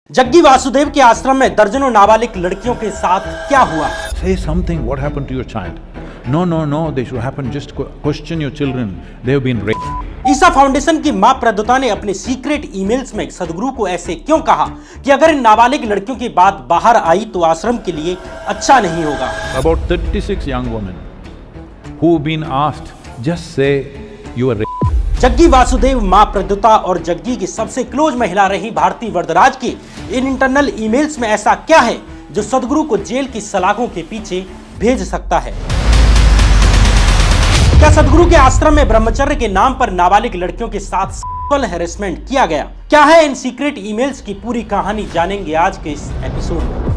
जग्गी वासुदेव के आश्रम में दर्जनों नाबालिग लड़कियों के साथ क्या हुआ? Say something. What happened to your child? No. They should happen. Just question your children. They have been raped. Isa foundation की मां प्रदोता ने अपने सीक्रेट ईमेल्स में सदगुरु को ऐसे क्यों कहा कि अगर इन नाबालिग लड़कियों की बात बाहर आई तो आश्रम के लिए अच्छा नहीं होगा। About 36 young women who've been asked, just say you were raped. Jaggi Vasudev, मां प्रदोता और जग्गी की सबसे क्लोज महिला रही भारती वरदराज के इन इंटरनल ईमेल्स में ऐसा क्या है जो सदगुरु को जेल की सलाखों के पीछे भेज सकता है? क्या सदगुरु के आश्रम में ब्रह्मचर्य के नाम पर नाबालिग लड़कियों के साथ सेक्सुअल हैरेसमेंट किया गया? क्या है इन सीक्रेट ईमेल्स की पूरी कहानी, जानेंगे आज के इस एपिसोड में।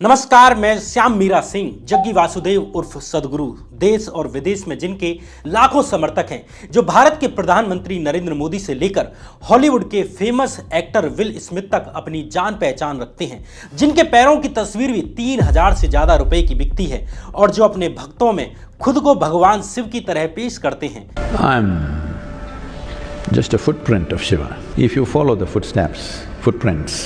नमस्कार, मैं श्याम मीरा सिंह। जग्गी वासुदेव उर्फ सदगुरु देश और विदेश में जिनके लाखों समर्थक हैं, जो भारत के प्रधानमंत्री नरेंद्र मोदी से लेकर हॉलीवुड के फेमस एक्टर विल स्मिथ तक अपनी जान पहचान रखते हैं, जिनके पैरों की तस्वीर भी 3000 से ज्यादा रुपए की बिकती है और जो अपने भक्तों में खुद को भगवान शिव की तरह पेश करते हैं। I'm just a footprint of Shiva. If you follow the footprints,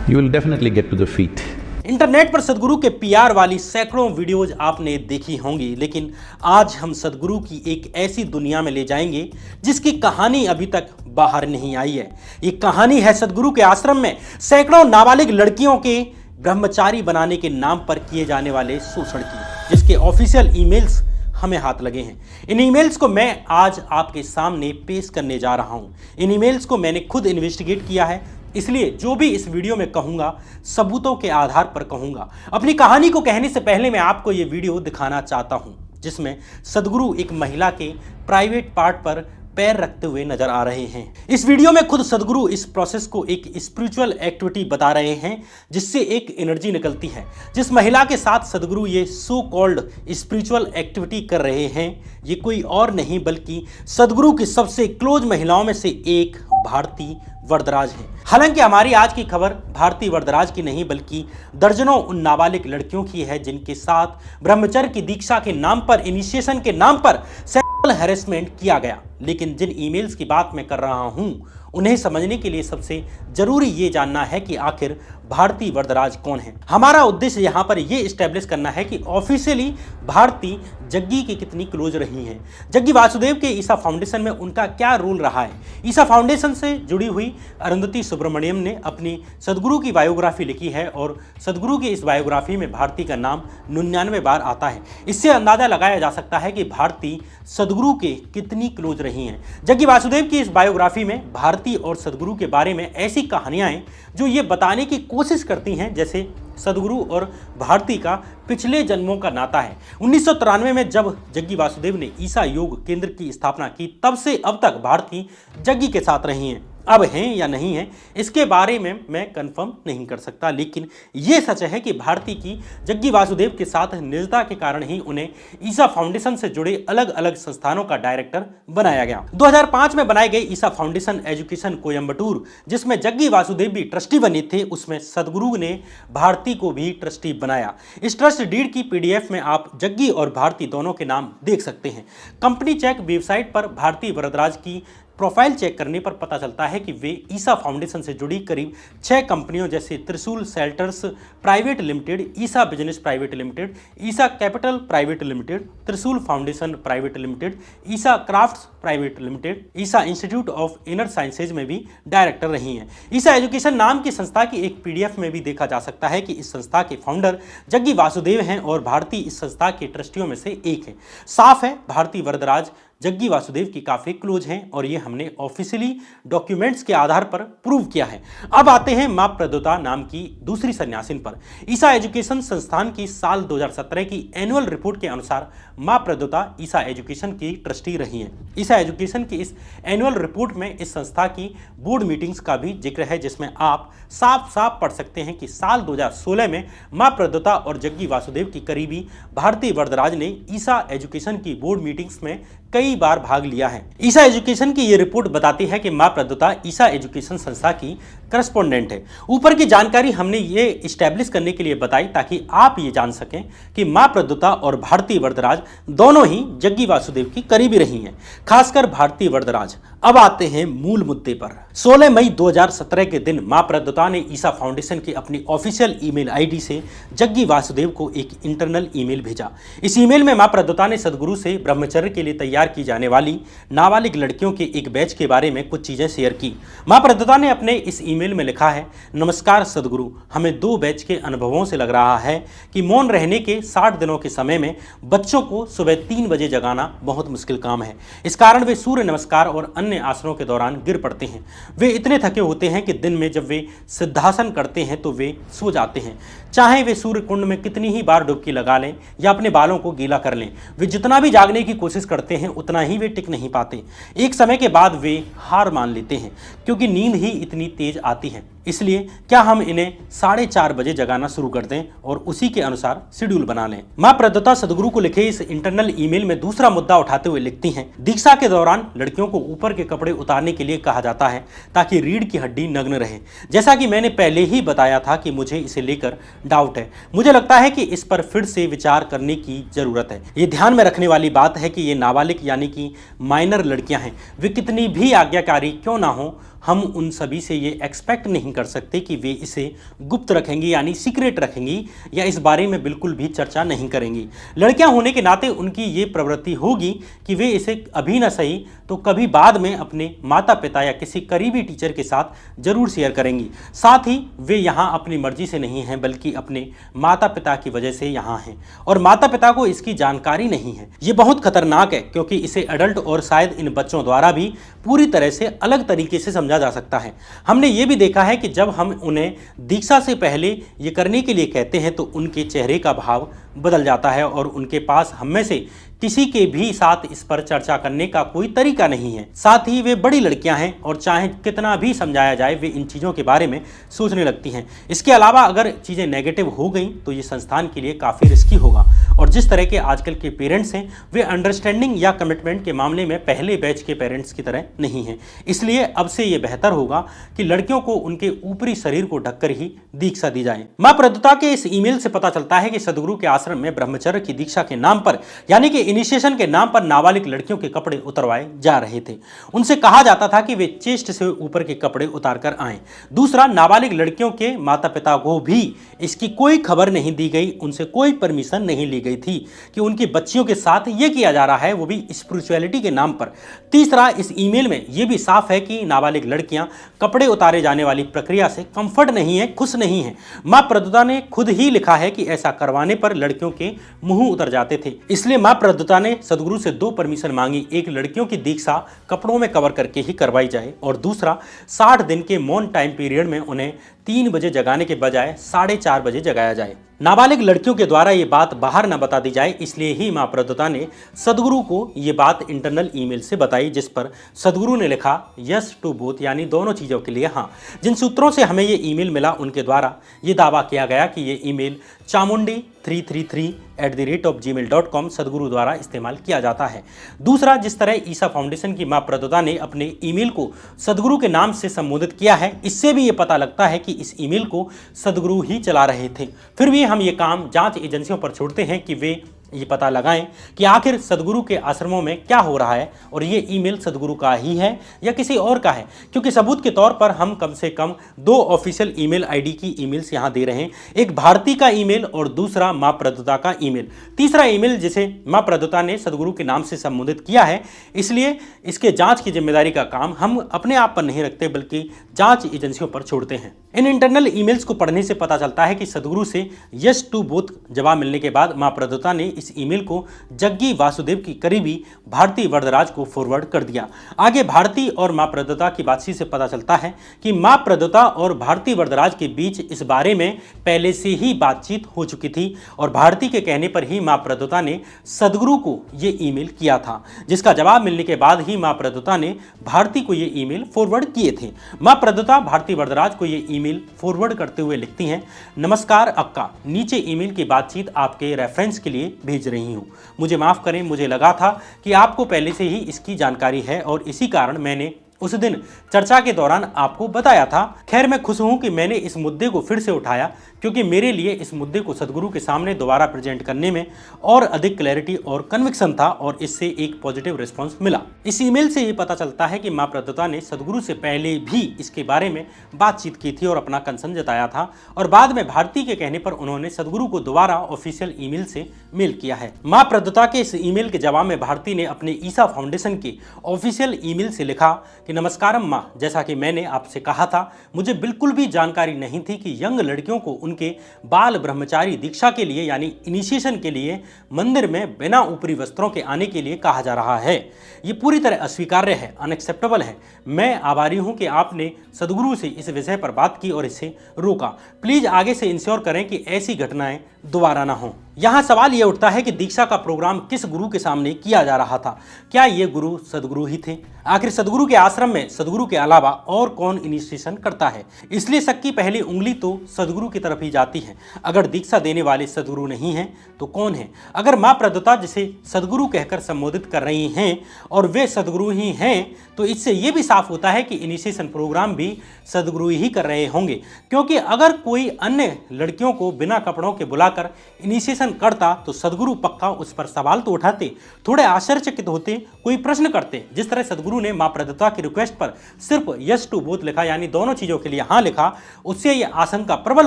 you will definitely get to the feet. Internet पर सदगुरु के पीआर वाली सैकड़ों वीडियोज आपने देखी होंगी, लेकिन आज हम सदगुरु की एक ऐसी दुनिया में ले जाएंगे जिसकी कहानी अभी तक बाहर नहीं आई है। ये कहानी है सदगुरु के आश्रम में सैकड़ों नाबालिग लड़कियों के ब्रह्मचारी बनाने के नाम पर किए जाने वाले शोषण की, जिसके ऑफिशियल ईमेल्स हमें हाथ लगे हैं। इन ईमेल्स को मैं आज आपके सामने पेश करने जा रहा हूं। इन ईमेल्स को मैंने खुद इन्वेस्टिगेट किया है, इसलिए जो भी इस वीडियो में कहूंगा सबूतों के आधार पर कहूंगा। अपनी कहानी को कहने से पहले मैं आपको ये वीडियो दिखाना चाहता हूं, जिसमें सदगुरु एक महिला के प्राइवेट पार्ट पर पैर रखते हुए नजर आ रहे हैं। इस वीडियो में खुद सदगुरु इस प्रोसेस को एक स्पिरिचुअल एक्टिविटी बता रहे हैं, जिससे एक एनर्जी निकलती है। जिस महिला के साथ सदगुरु ये सो कॉल्ड स्पिरिचुअल एक्टिविटी कर रहे हैं, ये कोई और नहीं बल्कि सदगुरु की सबसे क्लोज महिलाओं में से एक भारती वरदराज है। हालांकि हमारी आज की खबर भारती वरदराज की नहीं बल्कि दर्जनों उन नाबालिग लड़कियों की है जिनके साथ ब्रह्मचर्य की दीक्षा के नाम पर, इनिशिएशन के नाम पर सेक्सुअल हैरेसमेंट किया गया। लेकिन जिन ईमेल्स की बात मैं कर रहा हूं, उन्हें समझने के लिए सबसे जरूरी ये जानना है कि आखिर भारती वरदराज कौन है। हमारा उद्देश्य यहाँ पर ये इस्टेब्लिश करना है कि ऑफिशियली भारती जग्गी की कितनी क्लोज रही हैं। जग्गी वासुदेव के ईसा फाउंडेशन में उनका क्या रोल रहा है। ईसा फाउंडेशन से जुड़ी हुई अरुंधति सुब्रमण्यम ने अपनी सदगुरु की बायोग्राफी लिखी है और सदगुरु की इस बायोग्राफी में भारती का नाम 99 बार आता है। इससे अंदाजा लगाया जा सकता है कि भारती सदगुरु के कितनी क्लोज रही हैं। जग्गी वासुदेव की इस बायोग्राफी में भारती और सदगुरु के बारे में ऐसी कहानियां हैं जो ये बताने की कोशिश करती हैं जैसे सदगुरु और भारती का पिछले जन्मों का नाता है। 1993 में जब जग्गी वासुदेव ने ईसा योग केंद्र की स्थापना की, तब से अब तक भारती जग्गी के साथ रही हैं। अब हैं या नहीं हैं इसके बारे में मैं कंफर्म नहीं कर सकता, लेकिन ये सच है कि भारती की जग्गी वासुदेव के साथ निजता के कारण ही उन्हें ईसा फाउंडेशन से जुड़े अलग अलग संस्थानों का डायरेक्टर बनाया गया। 2005 में बनाए गए ईसा फाउंडेशन एजुकेशन कोयम्बटूर, जिसमें जग्गी वासुदेव भी ट्रस्टी बने थे, उसमें सदगुरु ने भारती को भी ट्रस्टी बनाया। इस ट्रस्ट डीड की पीडीएफ में आप जग्गी और भारती दोनों के नाम देख सकते हैं। कंपनी चेक वेबसाइट पर भारती वरदराज की प्रोफाइल चेक करने पर पता चलता है कि वे ईसा फाउंडेशन से जुड़ी करीब 6 कंपनियों जैसे त्रिशूल शेल्टर्स प्राइवेट लिमिटेड, ईसा बिजनेस प्राइवेट लिमिटेड, ईसा कैपिटल प्राइवेट लिमिटेड, त्रिशूल foundation private limited, Isa crafts private limited, Isa institute of inner sciences में भी डायरेक्टर रही हैं। ईसा एजुकेशन नाम की संस्था की एक पीडीएफ में भी देखा जा सकता है कि इस संस्था के फाउंडर जग्गी वासुदेव हैं और भारती इस संस्था के ट्रस्टियों में से एक है। साफ है भारती वरदराज जग्गी वासुदेव की काफी क्लोज हैं और ये हमने ऑफिशियली डॉक्यूमेंट्स के आधार पर प्रूव किया है। अब आते हैं मां प्रदोता नाम की दूसरी सन्यासिन पर। ईसा एजुकेशन संस्थान की साल 2017 की एनुअल रिपोर्ट के अनुसार मां प्रदोता ईसा एजुकेशन की ट्रस्टी रही हैं। ईसा एजुकेशन की इस एनुअल रिपोर्ट में इस संस्था की बोर्ड मीटिंग्स का भी जिक्र है, जिसमें आप साफ साफ पढ़ सकते हैं कि साल 2016 में मां प्रदोता और जग्गी वासुदेव की करीबी भारती वरदराज ने ईसा एजुकेशन की बोर्ड मीटिंग्स में कई बार भाग लिया है। ईसा एजुकेशन की ये रिपोर्ट बताती है कि मां प्रदोता ईसा एजुकेशन संस्था की करस्पॉन्डेंट है। ऊपर की जानकारी हमने ये इस्टेब्लिश करने के लिए बताई ताकि आप ये जान सकें कि मां प्रद्युता और भारती वरदराज दोनों ही जग्गी वासुदेव की करीबी रही हैं, खासकर भारती वरदराज। अब आते हैं मूल मुद्दे पर। 16 मई 2017 के दिन मां प्रद्युता ने ईसा फाउंडेशन की अपनी ऑफिशियल ईमेल आईडी से जग्गी वासुदेव को एक इंटरनल ईमेल भेजा। इस ईमेल में मां प्रद्युता ने सदगुरु से ब्रह्मचर्य के लिए तैयार की जाने वाली नाबालिग लड़कियों के एक बैच के बारे में कुछ चीजें शेयर की। मां प्रद्युता ने अपने इस ईमेल में लिखा है, नमस्कार सदगुरु, हमें 2 बैच के अनुभवों से लग रहा है कि मौन रहने के 60 दिनों के समय में बच्चों को सुबह 3 बजे जगाना बहुत मुश्किल काम है। इस कारण वे सूर्य नमस्कार और अन्य आसनों के दौरान गिर पड़ते हैं। वे इतने थके होते हैं कि दिन में जब वे सिद्धासन करते हैं तो वे सो जाते हैं। चाहे वे सूर्य कुंड में कितनी ही बार डुबकी लगा लें या अपने बालों को गीला कर लें, वे जितना भी जागने की कोशिश करते हैं उतना ही वे टिक नहीं पाते। एक समय के बाद वे हार मान लेते हैं क्योंकि नींद ही इतनी तेज आती है। इसलिए क्या हम इन्हें 4:30 बजे जगाना शुरू कर दें और उसी के अनुसार शेड्यूल बना लें। मां प्रद्युता सदगुरु को लिखे इस इंटरनल ईमेल में दूसरा मुद्दा उठाते हुए लिखती हैं, दीक्षा के दौरान लड़कियों को ऊपर के कपड़े उतारने के लिए कहा जाता है ताकि रीढ़ की हड्डी नग्न रहे। जैसा कि मैंने पहले ही बताया था कि मुझे इसे लेकर डाउट है। मुझे लगता है कि इस पर फिर से विचार करने की जरूरत है। ये ध्यान में रखने वाली बात है कि ये नाबालिग यानी कि माइनर लड़कियां हैं। वे कितनी भी आज्ञाकारी क्यों ना हो, हम उन सभी से ये एक्सपेक्ट नहीं कर सकते कि वे इसे गुप्त रखेंगी यानी सीक्रेट रखेंगी या इस बारे में बिल्कुल भी चर्चा नहीं करेंगी। लड़कियां होने के नाते उनकी ये प्रवृत्ति होगी कि वे इसे अभी ना सही तो कभी बाद में अपने माता पिता या किसी करीबी टीचर के साथ जरूर शेयर करेंगी। साथ ही वे यहाँ अपनी मर्जी से नहीं हैं बल्कि अपने माता पिता की वजह से यहाँ हैं और माता पिता को इसकी जानकारी नहीं है। ये बहुत खतरनाक है क्योंकि इसे एडल्ट और शायद इन बच्चों द्वारा भी पूरी तरह से अलग तरीके से समझा जा सकता है। हमने ये भी देखा है कि जब हम उन्हें दीक्षा से पहले ये करने के लिए कहते हैं तो उनके चेहरे का भाव बदल जाता है और उनके पास हम में से किसी के भी साथ इस पर चर्चा करने का कोई तरीका नहीं है। साथ ही वे बड़ी लड़कियां हैं और चाहे कितना भी समझाया जाए वे इन चीज़ों के बारे में सोचने लगती हैं। इसके अलावा अगर चीज़ें नेगेटिव हो गई तो ये संस्थान के लिए काफ़ी रिस्की होगा और जिस तरह के आजकल के पेरेंट्स हैं वे अंडरस्टैंडिंग या कमिटमेंट के मामले में पहले बैच के पेरेंट्स की तरह नहीं हैं। इसलिए अब से ये बेहतर होगा कि लड़कियों को उनके ऊपरी शरीर को ढककर ही दीक्षा दी जाए। मां प्रद्युता के इस ईमेल से पता चलता है कि सदगुरु के आश्रम में ब्रह्मचर्य की दीक्षा के नाम पर यानी कि इनिशिएशन के नाम पर नाबालिग लड़कियों के कपड़े उतरवाए जा रहे थे। उनसे कहा जाता था कि वे चेस्ट से ऊपर के कपड़े उतार कर आएं। दूसरा, नाबालिग लड़कियों के माता पिता को भी इसकी कोई खबर नहीं दी गई, उनसे कोई परमिशन नहीं ली गई थी कि उनकी बच्चियों के साथ ये किया जा रहा है, वो भी स्पिरिचुअलिटी के नाम पर। तीसरा, इस ईमेल में यह भी साफ है कि नाबालिग लड़कियां कपड़े उतारे जाने वाली प्रक्रिया से कंफर्ट नहीं है, खुश नहीं है। मां प्रद्युता ने खुद ही लिखा है कि ऐसा करवाने पर लड़कियों के मुंह उतर जाते थे। इसलिए मां प्रद्युता ने सदगुरु से 2 परमिशन मांगी, एक लड़कियों की दीक्षा कपड़ों में कवर करके ही करवाई जाए और दूसरा 60 दिन के मौन टाइम पीरियड में उन्हें 3 बजे जगाने के बजाय 4:30 बजे जगाया जाए। नाबालिग लड़कियों के द्वारा ये बात बाहर न बता दी जाए, इसलिए ही मां प्रद्युता ने सदगुरु को ये बात इंटरनल ईमेल से बताई, जिस पर सदगुरु ने लिखा यस टू बोथ यानी दोनों चीज़ों के लिए हाँ। जिन सूत्रों से हमें ये ईमेल मिला उनके द्वारा ये दावा किया गया कि ये ईमेल chamundi333@gmail.com सदगुरु द्वारा इस्तेमाल किया जाता है। दूसरा, जिस तरह ईसा फाउंडेशन की मां प्रद्युता ने अपने ईमेल को सदगुरु के नाम से संबोधित किया है, इससे भी ये पता लगता है कि इस ईमेल को सदगुरु ही चला रहे थे। फिर भी हम ये काम जांच एजेंसियों पर छोड़ते हैं कि वे ये पता लगाएं कि आखिर सदगुरु के आश्रमों में क्या हो रहा है और ये ईमेल सदगुरु का ही है या किसी और का है, क्योंकि सबूत के तौर पर हम कम से कम 2 ऑफिशियल ईमेल आईडी की ईमेल्स यहाँ दे रहे हैं, एक भारती का ईमेल और दूसरा मां प्रद्युता का ईमेल। तीसरा ईमेल जिसे मां प्रद्युता ने सदगुरु के नाम से संबोधित किया है, इसलिए इसके जांच की जिम्मेदारी का काम हम अपने आप पर नहीं रखते बल्कि जांच एजेंसियों पर छोड़ते हैं। इन इंटरनल ईमेल्स को पढ़ने से पता चलता है कि सदगुरु से यस टू बोथ जवाब मिलने के बाद मां प्रद्युता ने इस ईमेल को जग्गी वासुदेव की करीबी भारती वरदराज को फॉरवर्ड कर दिया। आगे भारती और मां प्रद्युता की बातचीत से पता चलता है कि मां प्रद्युता और भारती वरदराज के बीच इस बारे में पहले से ही बातचीत हो चुकी थी और भारती के कहने पर ही मां प्रद्युता ने सदगुरु को ये ईमेल किया था, जिसका जवाब मिलने के बाद ही मां प्रद्युता ने भारती को ये ईमेल फॉरवर्ड किए थे। मां प्रद्युता भारती वरदराज को ये ईमेल फॉरवर्ड करते हुए लिखती हैं, नमस्कार अक्का, नीचे ईमेल की बातचीत आपके रेफरेंस के लिए भेज रही हूँ। मुझे माफ़ करें, मुझे लगा था कि आपको पहले से ही इसकी जानकारी है और इसी कारण मैंने उस दिन चर्चा के दौरान आपको बताया था। खैर, मैं खुश हूं कि मैंने इस मुद्दे को फिर से उठाया, क्योंकि मेरे लिए इस मुद्दे को सदगुरु के सामने दोबारा प्रेजेंट करने में और अधिक क्लैरिटी और कन्विक्शन था और इससे एक पॉजिटिव रिस्पांस मिला। इस ईमेल से ये पता चलता है कि मां प्रदत्ता ने सदगुरु से पहले भी इसके बारे में बातचीत की थी और अपना कंसर्न जताया था, और बाद में भारती के कहने पर उन्होंने सदगुरु को दोबारा ऑफिशियल ईमेल से मेल किया है। मां प्रदत्ता के इस ईमेल के जवाब में भारती ने अपने ईसा फाउंडेशन के ऑफिशियल ईमेल से लिखा कि नमस्कारम मां, जैसा कि मैंने आपसे कहा था, मुझे बिल्कुल भी जानकारी नहीं थी कि यंग लड़कियों को उनके बाल ब्रह्मचारी दीक्षा के लिए यानी इनिशिएशन के लिए मंदिर में बिना ऊपरी वस्त्रों के आने के लिए कहा जा रहा है। ये पूरी तरह अस्वीकार्य है, अनएक्सेप्टेबल है। मैं आभारी हूं कि आपने सदगुरु से इस विषय पर बात की और इसे रोका। प्लीज आगे से इंश्योर करें कि ऐसी घटनाएं दोबारा ना हो। यहाँ सवाल यह उठता है कि दीक्षा का प्रोग्राम किस गुरु के सामने किया जा रहा था? क्या ये गुरु सदगुरु ही थे? आखिर सदगुरु के आश्रम में सदगुरु के अलावा और कौन इनिशिएशन करता है? इसलिए सबकी पहली उंगली तो सदगुरु की तरफ ही जाती है। अगर दीक्षा देने वाले सदगुरु नहीं हैं तो कौन है? अगर मां प्रदत्ता जिसे सदगुरु कहकर संबोधित कर रही हैं और वे सदगुरु ही हैं, तो इससे यह भी साफ होता है कि इनिशिएशन प्रोग्राम भी सदगुरु ही कर रहे होंगे, क्योंकि अगर कोई अन्य लड़कियों को बिना कपड़ों के बुलाकर इनिशिएशन करता तो सदगुरु पक्का उस पर सवाल तो उठाते, थोड़े आश्चर्यचकित होते, कोई प्रश्न करते। जिस तरह सदगुरु ने मां प्रदत्ता की रिक्वेस्ट पर सिर्फ यस टू बोथ लिखा, यानी दोनों चीजों के लिए हाँ लिखा, उससे यह आशंका प्रबल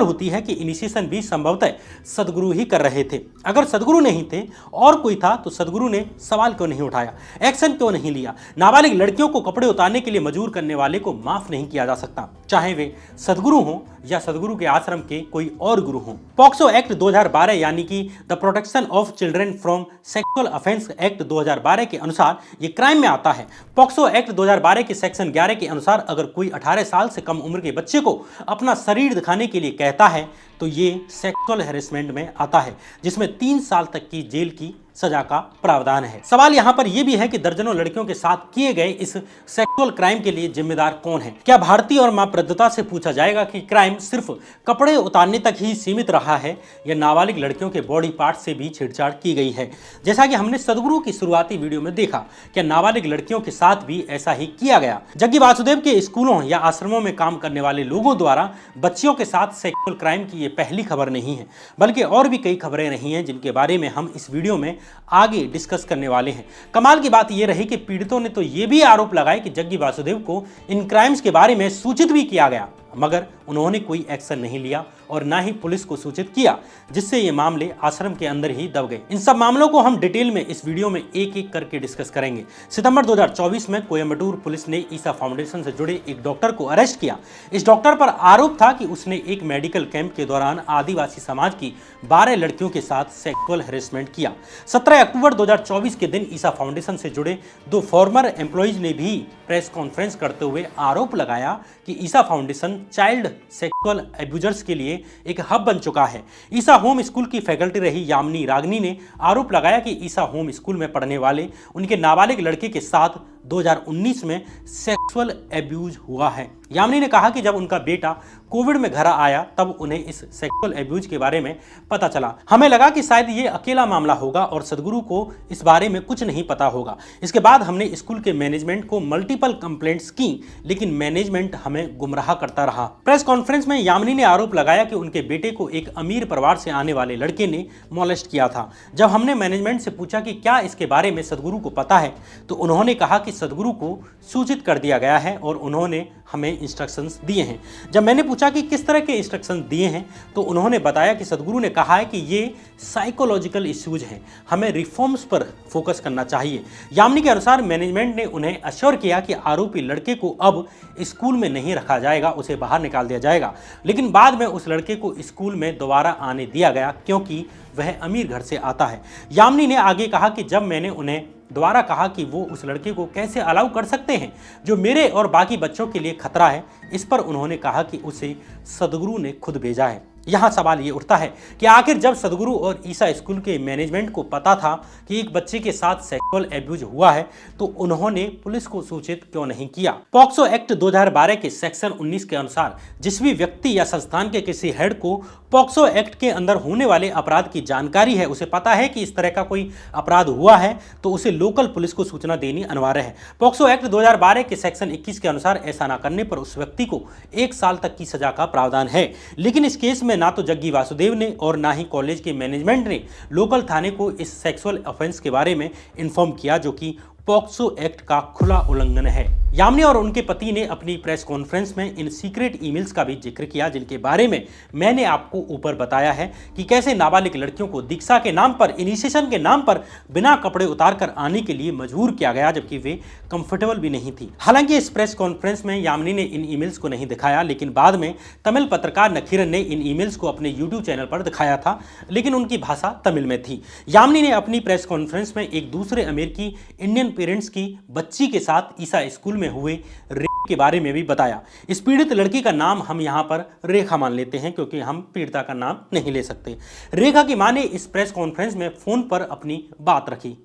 होती है कि इनिशिएशन भी संभवतः सदगुरु ही कर रहे थे। अगर सदगुरु नहीं थे और कोई था तो सदगुरु ने सवाल क्यों नहीं उठाया, एक्शन क्यों नहीं लिया? नाबालिग लड़कियों को कपड़े उतारने के लिए मजबूर करने वाले को माफ नहीं किया जा सकता, चाहे वे सदगुरु हों या सदगुरु के आश्रम के कोई और गुरु हों। पॉक्सो एक्ट 2012 यानी कि the protection of children from sexual offence act 2012 के अनुसार ये क्राइम में आता है। पॉक्सो एक्ट 2012 के सेक्शन 11 के अनुसार अगर कोई 18 साल से कम उम्र के बच्चे को अपना शरीर दिखाने के लिए कहता है तो ये सेक्सुअल हैरेसमेंट में आता है, जिसमें 3 साल तक की जेल की सजा का प्रावधान है। सवाल यहाँ पर यह भी है कि दर्जनों लड़कियों के साथ किए गए इस सेक्सुअल क्राइम के लिए जिम्मेदार कौन है? क्या भारती और मां प्रदत्ता से पूछा जाएगा कि क्राइम सिर्फ कपड़े उतारने तक ही सीमित रहा है या नाबालिग लड़कियों के बॉडी पार्ट से भी छेड़छाड़ की गई है? जैसा कि हमने सदगुरु की शुरुआती वीडियो में देखा, क्या नाबालिग लड़कियों के साथ भी ऐसा ही किया गया? जग्गी वासुदेव के स्कूलों या आश्रमों में काम करने वाले लोगों द्वारा बच्चियों के साथ सेक्सुअल क्राइम की ये पहली खबर नहीं है, बल्कि और भी कई खबरें रही हैं जिनके बारे में हम इस वीडियो में आगे डिस्कस करने वाले हैं। कमाल की बात यह रही कि पीड़ितों ने तो यह भी आरोप लगाए कि जग्गी वासुदेव को इन क्राइम्स के बारे में सूचित भी किया गया, मगर उन्होंने कोई एक्शन नहीं लिया और ना ही पुलिस को सूचित किया, जिससे ये मामले आश्रम के अंदर ही दब गए। इन सब मामलों को हम डिटेल में इस वीडियो में एक एक करके डिस्कस करेंगे। सितंबर 2024 में कोयम्बटूर पुलिस ने ईसा फाउंडेशन से जुड़े एक डॉक्टर को अरेस्ट किया। इस डॉक्टर पर आरोप था कि उसने एक मेडिकल कैंप के दौरान आदिवासी समाज की 12 लड़कियों के साथ सेक्सुअल हैरेसमेंट किया। 17 अक्टूबर 2024 के दिन ईसा फाउंडेशन से जुड़े 2 फॉर्मर एम्प्लॉइज ने भी प्रेस कॉन्फ्रेंस करते हुए आरोप लगाया कि ईसा फाउंडेशन चाइल्ड सेक्सुअल एब्यूजर्स के लिए एक हब बन चुका है। ईसा होम स्कूल की फैकल्टी रही यामिनी रागनी ने आरोप लगाया कि ईसा होम स्कूल में पढ़ने वाले उनके नाबालिग लड़के के साथ 2019 में सेक्सुअल एब्यूज हुआ है। यामिनी ने कहा कि जब उनका बेटा कोविड में घर आया तब उन्हें इस सेक्सुअल एब्यूज के बारे में पता चला। हमें लगा कि शायद ये अकेला मामला होगा और सदगुरु को इस बारे में कुछ नहीं पता होगा। इसके बाद हमने स्कूल के मैनेजमेंट को मल्टीपल कंप्लेंट्स की, लेकिन मैनेजमेंट हमें गुमराह करता रहा। प्रेस कॉन्फ्रेंस में यामिनी ने आरोप लगाया कि उनके बेटे को एक अमीर परिवार से आने वाले लड़के ने मॉलेस्ट किया था। जब हमने मैनेजमेंट से पूछा कि क्या इसके बारे में सदगुरु को पता है, तो उन्होंने कहा कि सदगुरु को सूचित कर दिया गया है और उन्होंने हमें इंस्ट्रक्शंस दिए हैं। जब मैंने पूछा कि किस तरह के इंस्ट्रक्शंस दिए हैं, तो उन्होंने बताया कि सदगुरु ने कहा है कि ये साइकोलॉजिकल इश्यूज हैं, हमें रिफॉर्म्स पर फोकस करना चाहिए। यामिनी के अनुसार मैनेजमेंट ने उन्हें अश्योर किया कि आरोपी लड़के को अब स्कूल में नहीं रखा जाएगा, उसे बाहर निकाल दिया जाएगा। लेकिन बाद में उस लड़के को स्कूल में दोबारा आने दिया गया क्योंकि वह अमीर घर से आता है। यामिनी ने आगे कहा कि जब मैंने उन्हें दोबारा कहा कि वो उस लड़के को कैसे अलाउ कर सकते हैं जो मेरे और बाकी बच्चों के लिए खतरा है, इस पर उन्होंने कहा कि उसे सदगुरु ने खुद भेजा है। यहाँ सवाल ये उठता है कि आखिर जब सदगुरु और ईसा स्कूल के मैनेजमेंट को पता था कि एक बच्चे के साथ सेक्सुअल एब्यूज हुआ है तो उन्होंने पुलिस को सूचित क्यों नहीं किया। पॉक्सो एक्ट 2012 के सेक्शन 19 के अनुसार जिस भी व्यक्ति या संस्थान के किसी हेड को पॉक्सो एक्ट के अंदर होने वाले अपराध की जानकारी है, उसे पता है कि इस तरह का कोई अपराध हुआ है, तो उसे लोकल पुलिस को सूचना देनी अनिवार्य है। पॉक्सो एक्ट 2012 के सेक्शन 21 के अनुसार ऐसा न करने पर उस व्यक्ति को 1 साल तक की सजा का प्रावधान है। लेकिन इस केस में ना तो जग्गी वासुदेव ने और ना ही कॉलेज के मैनेजमेंट ने लोकल थाने को इस सेक्सुअल ऑफेंस के बारे में इन्फॉर्म किया, जो कि पॉक्सो एक्ट का खुला उल्लंघन है। यामिनी और उनके पति ने अपनी प्रेस कॉन्फ्रेंस में इन सीक्रेट ईमेल्स का भी जिक्र किया, जिनके बारे में मैंने आपको ऊपर बताया है कि कैसे नाबालिग लड़कियों को दीक्षा के नाम पर, इनिशिएशन के नाम पर बिना कपड़े उतार कर आने के लिए मजबूर किया गया, जबकि वे कंफर्टेबल भी नहीं थी। हालांकि इस प्रेस कॉन्फ्रेंस में यामिनी ने इन ईमेल्स को नहीं दिखाया, लेकिन बाद में तमिल पत्रकार नखीरन ने इन ईमेल्स को अपने यूट्यूब चैनल पर दिखाया था, लेकिन उनकी भाषा तमिल में थी। यामिनी ने अपनी प्रेस कॉन्फ्रेंस में एक दूसरे अमेरिकी इंडियन पेरेंट्स की बच्ची के साथ ईसा स्कूल में हुए रेप के बारे में भी बताया। इस पीड़ित लड़की का नाम हम यहां पर रेखा मान लेते हैं, क्योंकि हम पीड़िता का नाम नहीं ले सकते। रेखा की मां ने इस प्रेस कॉन्फ्रेंस में फोन पर अपनी बात रखी।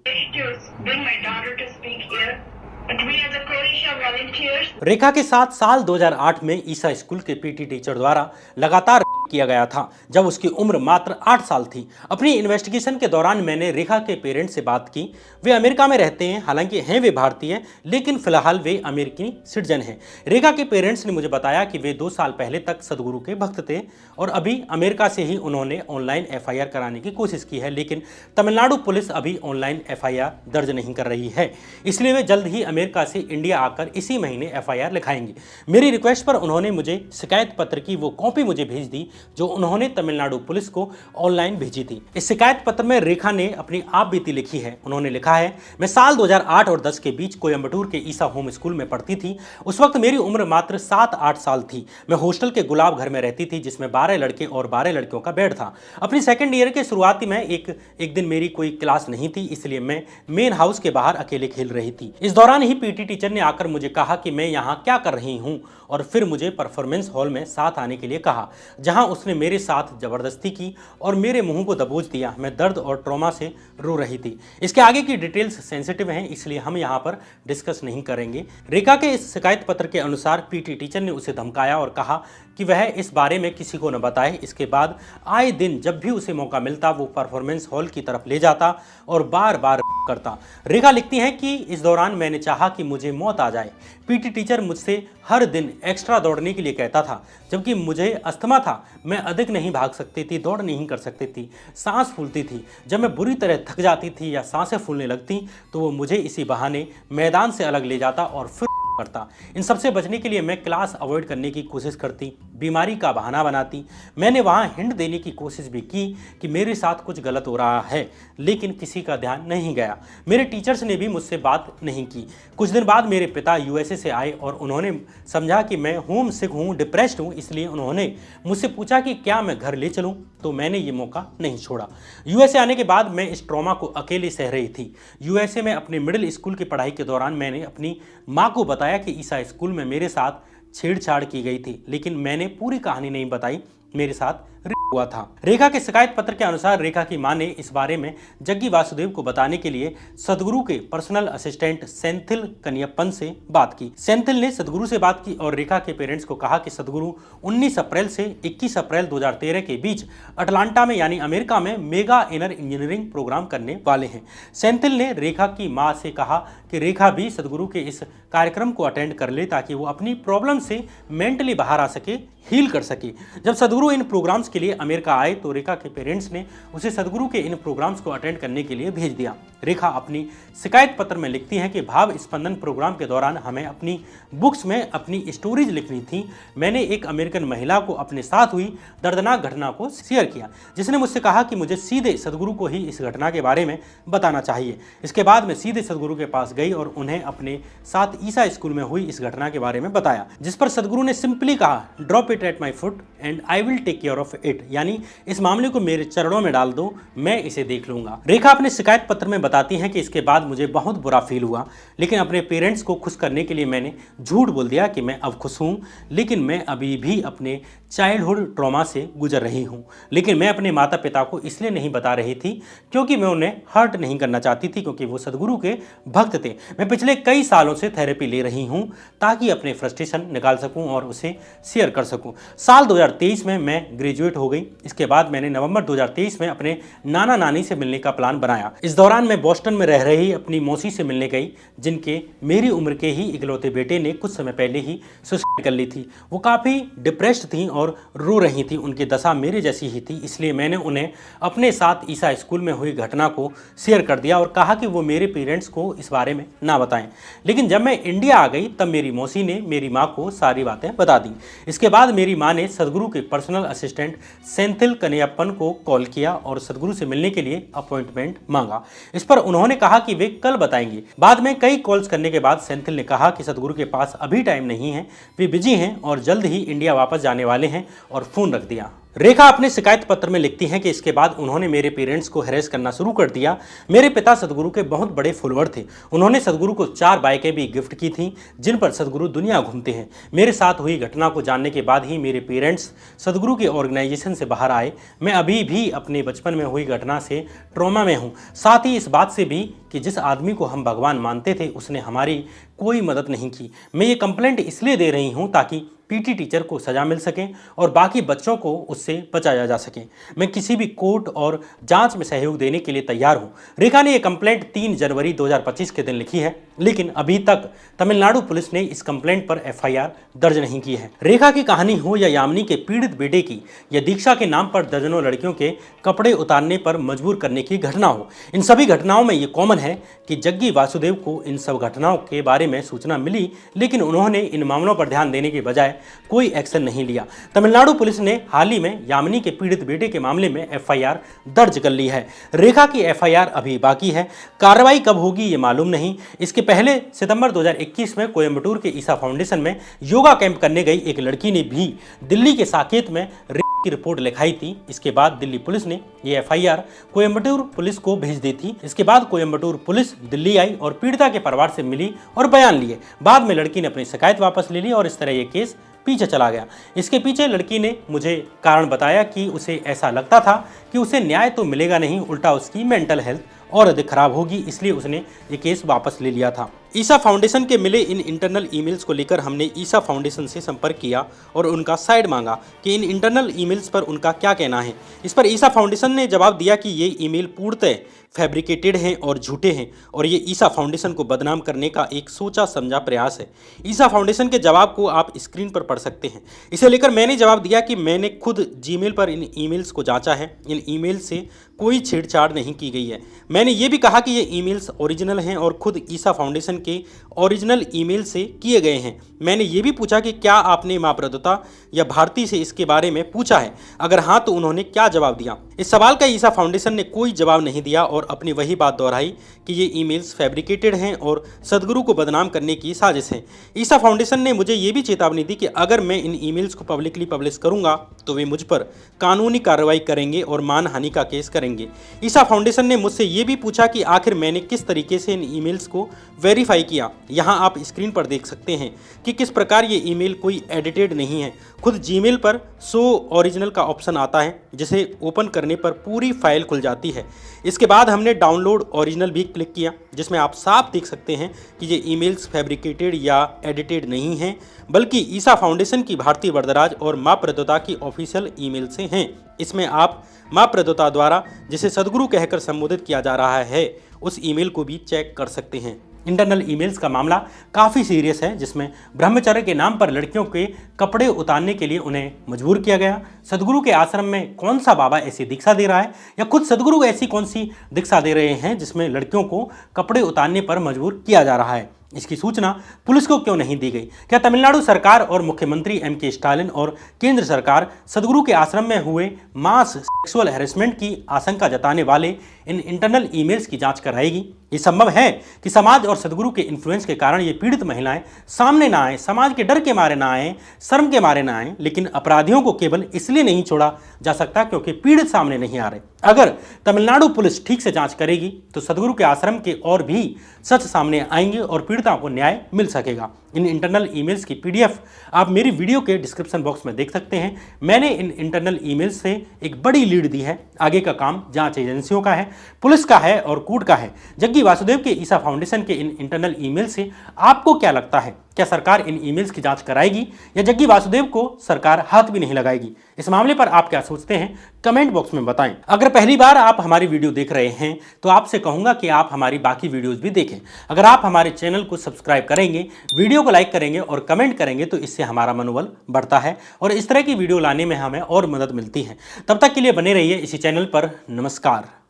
रेखा के साथ साल 2008 में ईसा स्कूल के पीटी टीचर द्वारा लगातार किया गया था, जब उसकी उम्र मात्र 8 साल थी। अपनी इन्वेस्टिगेशन के दौरान मैंने रेखा के पेरेंट्स से बात की। वे अमेरिका में रहते हैं, हालांकि हैं वे भारतीय, लेकिन फिलहाल वे अमेरिकी सिटीजन हैं। रेखा के पेरेंट्स ने मुझे बताया कि वे 2 साल पहले तक सदगुरु के भक्त थे और अभी अमेरिका से ही उन्होंने ऑनलाइन FIR कराने की कोशिश की है, लेकिन तमिलनाडु पुलिस अभी ऑनलाइन FIR दर्ज नहीं कर रही है, इसलिए वे जल्द ही अमेरिका से इंडिया आकर इसी महीने FIR लिखाएंगे। मेरी रिक्वेस्ट पर उन्होंने मुझे शिकायत पत्र की वो कॉपी मुझे भेज दी जो उन्होंने तमिलनाडु पुलिस को ऑनलाइन भेजी थी। इस शिकायत पत्र में रेखा ने अपनी आप बीती लिखी है। उन्होंने लिखा है, मैं साल 2008 और 10 के बीच कोयम्बटूर के ईसा होम स्कूल में पढ़ती थी। उस वक्त मेरी उम्र मात्र 7-8 साल थी। मैं हॉस्टल के गुलाब घर में रहती थी, जिसमें 12 लड़के और 12 लड़कियों का बेड था। अपनी सेकंड ईयर के शुरुआती में एक दिन मेरी कोई क्लास नहीं थी, इसलिए मैं मेन हाउस के बाहर अकेले खेल रही थी। इस दौरान ही पीटी टीचर ने आकर मुझे कहा कि मैं यहाँ क्या कर रही हूँ, और फिर मुझे परफॉर्मेंस हॉल में साथ आने के लिए कहा, जहां उसने मेरे साथ जबरदस्ती की और मेरे मुंह को दबोच दिया। मैं दर्द और ट्रॉमा से रो रही थी। इसके आगे की डिटेल्स सेंसिटिव हैं, इसलिए हम यहाँ पर डिस्कस नहीं करेंगे। रेखा के इस शिकायत पत्र के अनुसार पीटी टीचर ने उसे धमकाया और कहा कि वह इस बारे में किसी को न बताए। इसके बाद आए दिन जब भी उसे मौका मिलता वो परफॉर्मेंस हॉल की तरफ ले जाता और बार बार करता। रेखा लिखती हैं कि इस दौरान मैंने चाहा कि मुझे मौत आ जाए। पीटी टीचर मुझसे हर दिन एक्स्ट्रा दौड़ने के लिए कहता था, जबकि मुझे अस्थमा था। मैं अधिक नहीं भाग सकती थी, दौड़ नहीं कर सकती थी, सांस फूलती थी। जब मैं बुरी तरह थक जाती थी या सांसें फूलने लगती तो वो मुझे इसी बहाने मैदान से अलग ले जाता और फिर करता। इन सबसे बचने के लिए मैं क्लास अवॉइड करने की कोशिश करती, बीमारी का बहाना बनाती। मैंने वहां हिंट देने की कोशिश भी की कि मेरे साथ कुछ गलत हो रहा है, लेकिन किसी का ध्यान नहीं गया। मेरे टीचर्स ने भी मुझसे बात नहीं की। कुछ दिन बाद मेरे पिता USA से आए और उन्होंने समझा कि मैं होम सिक हूँ, डिप्रेस्ड हूँ, इसलिए उन्होंने मुझसे पूछा कि क्या मैं घर ले चलूँ, तो मैंने ये मौका नहीं छोड़ा। USA आने के बाद मैं इस ट्रॉमा को अकेले सह रही थी। USA में अपने मिडिल स्कूल की पढ़ाई के दौरान मैंने अपनी माँ को बताया कि ईसा स्कूल में मेरे साथ छेड़छाड़ की गई थी, लेकिन मैंने पूरी कहानी नहीं बताई। मेरे साथ हुआ था। रेखा के शिकायत पत्र के अनुसार रेखा की मां ने इस बारे में जग्गी वासुदेव को बताने के लिए सदगुरु के पर्सनल असिस्टेंट सेंथिल कनियप्पन से बात की। सेंथिल ने सदगुरु से बात की और रेखा के पेरेंट्स को कहा कि सदगुरु 19 अप्रैल से 21 अप्रैल 2013 के बीच अटलांटा में यानी अमेरिका में मेगा इनर इंजीनियरिंग प्रोग्राम करने वाले हैं। सेंथिल ने रेखा की मां से कहा कि रेखा भी सदगुरु के इस कार्यक्रम को अटेंड कर ले, ताकि वो अपनी प्रॉब्लम से मेंटली बाहर आ सके, हील कर सके। जब सदगुरु इन प्रोग्राम्स के लिए अमेरिका आए तो रेखा के पेरेंट्स ने उसे सदगुरु के इन प्रोग्राम्स को अटेंड करने के लिए भेज दिया। रेखा अपनी शिकायत पत्र में लिखती हैं कि भाव स्पंदन प्रोग्राम के दौरान हमें अपनी बुक्स में अपनी स्टोरीज लिखनी थी। मैंने एक अमेरिकन महिला को अपने साथ हुई दर्दनाक घटना को शेयर किया, जिसने मुझसे कहा कि मुझे सीधे सदगुरु को ही इस घटना के बारे में बताना चाहिए। इसके बाद मैं सीधे सदगुरु के पास गई और उन्हें अपने साथ ईसा स्कूल में हुई इस घटना के बारे में बताया, जिस पर सदगुरु ने सिंपली कहा, drop it at my foot and I will take care of it, यानी इस मामले को मेरे चरणों में डाल दो, मैं इसे देख लूंगा। रेखा अपने शिकायत पत्र में बताती हैं कि इसके बाद मुझे बहुत बुरा फील हुआ, लेकिन अपने पेरेंट्स को खुश करने के लिए मैंने झूठ बोल दिया कि मैं अब खुश हूँ, लेकिन मैं अभी भी अपने चाइल्डहुड ट्रॉमा से गुजर रही हूँ। लेकिन मैं अपने माता पिता को इसलिए नहीं बता रही थी क्योंकि मैं उन्हें हर्ट नहीं करना चाहती थी, क्योंकि वो सदगुरु के भक्त थे। मैं पिछले कई सालों से थेरेपी ले रही हूँ ताकि अपने फ्रस्ट्रेशन निकाल सकूँ और उसे शेयर कर सकूँ। साल 2023 में मैं ग्रेजुएट हो गई। इसके बाद मैंने नवंबर 2023 में अपने नाना नानी से मिलने का प्लान बनाया। इस दौरान मैं बोस्टन में रह रही अपनी मौसी से मिलने गई, जिनके मेरी उम्र के ही इकलौते बेटे ने कुछ समय पहले ही सुसाइड कर ली थी। वो काफ़ी डिप्रेस्ड थी और रो रही थी। उनकी दशा मेरे जैसी ही थी, इसलिए मैंने उन्हें अपने साथ ईसा स्कूल में हुई घटना को शेयर कर दिया और कहा कि वो मेरे पेरेंट्स को इस बारे में ना बताएं। लेकिन जब मैं इंडिया आ गई तब मेरी मौसी ने मेरी माँ को सारी बातें बता दी। इसके बाद मेरी माँ ने सदगुरु के पर्सनल असिस्टेंट सेंथिल कन्हैयप्पन को कॉल किया और सदगुरु से मिलने के लिए अपॉइंटमेंट मांगा। इस पर उन्होंने कहा कि वे कल बताएंगे। बाद में कई कॉल्स करने के बाद सेंथिल ने कहा कि सदगुरु के पास अभी टाइम नहीं है, वे बिजी हैं और जल्द ही इंडिया वापस जाने वाले हैं, और फोन रख दिया। रेखा अपने शिकायत पत्र में लिखती हैं कि इसके बाद उन्होंने मेरे पेरेंट्स को हैरेस करना शुरू कर दिया। मेरे पिता सदगुरु के बहुत बड़े फॉलोअर थे। उन्होंने सदगुरु को 4 बाइकें भी गिफ्ट की थीं, जिन पर सदगुरु दुनिया घूमते हैं। मेरे साथ हुई घटना को जानने के बाद ही मेरे पेरेंट्स सदगुरु के ऑर्गेनाइजेशन से बाहर आए। मैं अभी भी अपने बचपन में हुई घटना से ट्रॉमा में हूँ, साथ ही इस बात से भी कि जिस आदमी को हम भगवान मानते थे उसने हमारी कोई मदद नहीं की। मैं ये कंप्लेंट इसलिए दे रही हूँ ताकि पीटी टीचर को सजा मिल सके और बाकी बच्चों को उससे बचाया जा सके। मैं किसी भी कोर्ट और जांच में सहयोग देने के लिए तैयार हूं। रेखा ने यह कंप्लेंट 3 जनवरी 2025 के दिन लिखी है, लेकिन अभी तक तमिलनाडु पुलिस ने इस कंप्लेंट पर एफआईआर दर्ज नहीं की है। रेखा की कहानी हो या यामिनी के पीड़ित बेटे की, या दीक्षा के नाम पर दर्जनों लड़कियों के कपड़े उतारने पर मजबूर करने की घटना हो, इन सभी घटनाओं में ये कॉमन है कि जग्गी वासुदेव को इन सब घटनाओं के बारे में सूचना मिली, लेकिन उन्होंने इन मामलों पर ध्यान देने के बजाय कोई एक्शन नहीं लिया। तमिलनाडु पुलिस ने हाल ही में यामिनी के पीड़ित बेटे के मामले में एफआईआर दर्ज कर ली है। रेखा की एफआईआर अभी बाकी है, कार्रवाई कब होगी ये मालूम नहीं। इसके पहले सितंबर 2021 में कोयम्बटूर के ईसा फाउंडेशन में योगा कैंप करने गई एक लड़की ने भी दिल्ली के साकेत में रेप की रिपोर्ट लिखाई थी। इसके बाद दिल्ली पुलिस ने ये एफआईआर कोयम्बटूर पुलिस को भेज दी थी। इसके बाद कोयम्बटूर पुलिस दिल्ली आई और पीड़िता के परिवार से मिली और बयान लिए। बाद में लड़की ने अपनी शिकायत वापस ले ली और इस तरह ये केस पीछे चला गया। इसके पीछे लड़की ने मुझे कारण बताया कि उसे ऐसा लगता था कि उसे न्याय तो मिलेगा नहीं, उल्टा उसकी मेंटल हेल्थ और अधिक खराब होगी, इसलिए उसने ये केस वापस ले लिया था। ईसा फाउंडेशन के मिले इन इंटरनल ईमेल्स को लेकर हमने ईसा फाउंडेशन से संपर्क किया और उनका साइड मांगा कि इन इंटरनल ईमेल्स पर उनका क्या कहना है। इस पर ईसा फाउंडेशन ने जवाब दिया कि ये ईमेल पूर्णतः फैब्रिकेटेड हैं और झूठे हैं और ये ईसा फाउंडेशन को बदनाम करने का एक सोचा समझा प्रयास है। ईसा फाउंडेशन के जवाब को आप स्क्रीन पर पढ़ सकते हैं। इसे लेकर मैंने जवाब दिया कि मैंने खुद जीमेल पर इन ईमेल्स को जांचा है, इन ईमेल से कोई छेड़छाड़ नहीं की गई है। मैंने ये भी कहा कि ये ईमेल्स ओरिजिनल हैं और खुद ईसा फाउंडेशन के ओरिजिनल ईमेल से किए गए हैं। मैंने ये भी पूछा कि क्या आपने मां प्रदोता या भारती से इसके बारे में पूछा है, अगर हाँ तो उन्होंने क्या जवाब दिया। इस सवाल का ईसा फाउंडेशन ने कोई जवाब नहीं दिया और अपनी वही बात दोहराई कि ये ईमेल्स फैब्रिकेटेड हैं और सदगुरु को बदनाम करने की साजिश है। ईसा फाउंडेशन ने मुझे ये भी चेतावनी दी कि अगर मैं इन ईमेल्स को पब्लिकली पब्लिश करूंगा तो वे मुझ पर कानूनी कार्रवाई करेंगे और मानहानि का केस करेंगे। ईसा फाउंडेशन ने मुझसे ये भी पूछा कि आखिर मैंने किस तरीके से इन ईमेल्स को वेरीफाई किया। यहाँ आप स्क्रीन पर देख सकते हैं कि किस प्रकार ये ईमेल कोई एडिटेड नहीं है। खुद जीमेल पर शो ओरिजिनल का ऑप्शन आता है, जिसे ओपन करने पर पूरी फाइल खुल जाती है। इसके बाद हमने डाउनलोड ओरिजिनल भी क्लिक किया, जिसमें आप साफ देख सकते हैं कि ये ईमेल्स फैब्रिकेटेड या एडिटेड नहीं हैं, बल्कि ईसा फाउंडेशन की भारती वरदराज और मां प्रदोता की ऑफिशियल ईमेल से हैं। इसमें आप मां प्रदोता द्वारा जिसे सदगुरु कहकर संबोधित किया जा रहा है उस ईमेल को भी चेक कर सकते हैं। इंटरनल ईमेल्स का मामला काफ़ी सीरियस है, जिसमें ब्रह्मचर्य के नाम पर लड़कियों के कपड़े उतारने के लिए उन्हें मजबूर किया गया। सदगुरु के आश्रम में कौन सा बाबा ऐसी दीक्षा दे रहा है, या खुद सदगुरु ऐसी कौन सी दीक्षा दे रहे हैं जिसमें लड़कियों को कपड़े उतारने पर मजबूर किया जा रहा है। इसकी सूचना पुलिस को क्यों नहीं दी गई? क्या तमिलनाडु सरकार और मुख्यमंत्री M.K. स्टालिन और केंद्र सरकार सदगुरु के आश्रम में हुए मास सेक्सुअल हैरेसमेंट की आशंका जताने वाले इन इंटरनल ईमेल्स की जांच कराएगी? ये संभव है कि समाज और सदगुरु के इन्फ्लुएंस के कारण ये पीड़ित महिलाएं सामने ना आए, समाज के डर के मारे ना आए, शर्म के मारे ना आए, लेकिन अपराधियों को केवल इसलिए नहीं छोड़ा जा सकता क्योंकि पीड़ित सामने नहीं आ रहे। अगर तमिलनाडु पुलिस ठीक से जांच करेगी तो सदगुरु के आश्रम के और भी सच सामने आएंगे और पीड़िताओं को न्याय मिल सकेगा। इन इंटरनल ईमेल्स की पीडीएफ आप मेरी वीडियो के डिस्क्रिप्शन बॉक्स में देख सकते हैं। मैंने इन इंटरनल ईमेल्स से एक बड़ी लीड दी है। आगे का काम जांच एजेंसियों का है, पुलिस का है और कोर्ट का है। जग्गी वासुदेव के ईसा फाउंडेशन के इन इंटरनल ईमेल से आपको क्या लगता है? क्या सरकार इन ईमेल्स की जांच कराएगी या जग्गी वासुदेव को सरकार हाथ भी नहीं लगाएगी? इस मामले पर आप क्या सोचते हैं? कमेंट बॉक्स में बताएं। अगर पहली बार आप हमारी वीडियो देख रहे हैं तो आपसे कहूंगा कि आप हमारी बाकी वीडियोस भी देखें। अगर आप हमारे चैनल को सब्सक्राइब करेंगे, वीडियो को लाइक करेंगे और कमेंट करेंगे तो इससे हमारा मनोबल बढ़ता है और इस तरह की वीडियो लाने में हमें और मदद मिलती है। तब तक के लिए बने रहिए इसी चैनल पर। नमस्कार।